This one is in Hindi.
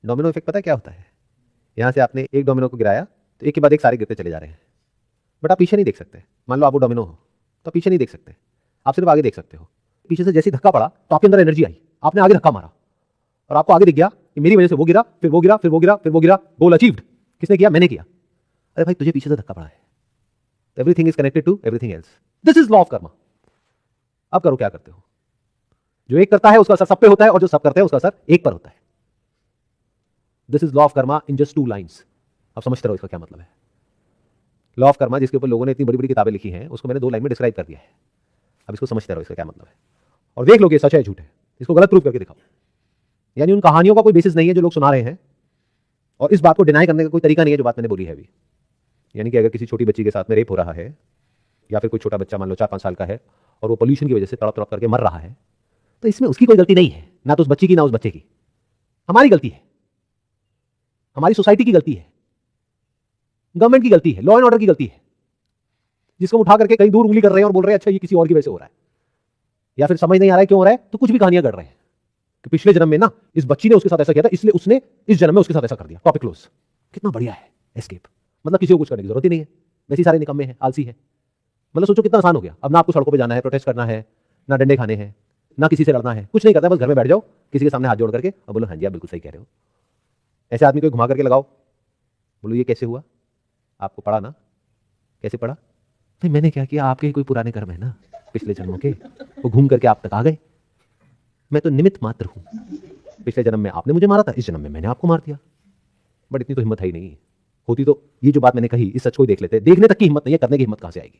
डोमिनो इफेक्ट पता है क्या होता है? यहाँ से आपने एक डोमिनो को गिराया तो एक के बाद एक सारे गिरते चले जा रहे हैं, बट आप पीछे नहीं देख सकते। मान लो आप वो डोमिनो हो तो पीछे नहीं देख सकते, आप सिर्फ आगे देख सकते हो। पीछे से जैसे धक्का पड़ा तो आपके अंदर एनर्जी आई, आपने आगे धक्का मारा और आपको आगे दिख गया कि मेरी वजह से वो गिरा, फिर वो गिरा, फिर वो गिरा, फिर वो गिरा, गोल अचीव्ड। किसने किया? मैंने किया। अरे भाई तुझे पीछे से धक्का पड़ा है। Everything is connected to everything else. This is law of karma. अब करो क्या करते हो। जो एक करता है उसका असर सब पे होता है और जो सब करते हैं उसका असर एक पर होता है। This is law of Karma in just 2 lines. आप समझते रहो इसका क्या मतलब है। लॉ ऑफ कर्मा जिसके ऊपर लोगों ने इतनी बड़ी बड़ी किताबें लिखी हैं उसको मैंने 2 लाइन में डिस्क्राइब कर दिया है। अब इसको समझते रहो इसका क्या मतलब है और देख लो कि सच है झूठ है, इसको गलत प्रूफ करके दिखाओ। यानी उन कहानियों का कोई बेसिस नहीं है जो लोग सुना रहे हैं, और इस बात को डिनाई करने का कोई तरीका नहीं है जो बात मैंने बोली है अभी। यानी कि अगर किसी छोटी बच्ची के साथ में रेप हो रहा है या फिर कोई छोटा बच्चा मान लो 4-5 साल का है और वो पोल्यूशन की वजह से तड़प तड़प करके मर रहा है, तो इसमें उसकी कोई गलती नहीं है, ना तो उस बच्ची की ना उस बच्चे की। हमारी गलती है, हमारी सोसाइटी की गलती है, गवर्नमेंट की गलती है, लॉ एंड ऑर्डर की गलती है, जिसको उठा करके कहीं दूर उंगली कर रहे हैं और बोल रहे हैं अच्छा ये किसी और की वजह से हो रहा है, या फिर समझ नहीं आ रहा है क्यों हो रहा है, तो कुछ भी कहानियां गढ़ रहे हैं कि पिछले जन्म में ना इस बच्ची ने उसके साथ ऐसा किया था इसलिए उसने इस जन्म में उसके साथ ऐसा कर दिया। Topic close. कितना बढ़िया है एस्केप। मतलब किसी को कुछ करने की जरूरत ही नहीं है, वैसे सारे निकम्मे हैं, आलसी है। मतलब सोचो कितना आसान हो गया। अब ना आपको सड़कों पे जाना है, प्रोटेस्ट करना है, ना डंडे खाने हैं, ना किसी से लड़ना है, कुछ नहीं करना है, बस घर में बैठ जाओ, किसी के सामने हाथ जोड़ करके और बोलो हाँ जी आप बिल्कुल सही कह रहे हो। ऐसे आदमी को घुमा करके लगाओ, बोलो ये कैसे हुआ, आपको पड़ा ना, कैसे पड़ा? भाई मैंने क्या किया, आपके ही कोई पुराने कर्म है ना पिछले जन्मों के, वो घूम करके आप तक आ गए। मैं तो निमित्त मात्र हूं। पिछले जन्म में आपने मुझे मारा था, इस जन्म में मैंने आपको मार दिया। बट इतनी तो हिम्मत है ही नहीं। होती तो ये जो बात मैंने कही इस सच को ही देख लेते। देखने तक की हिम्मत नहीं है, करने की हिम्मत कहां से आएगी?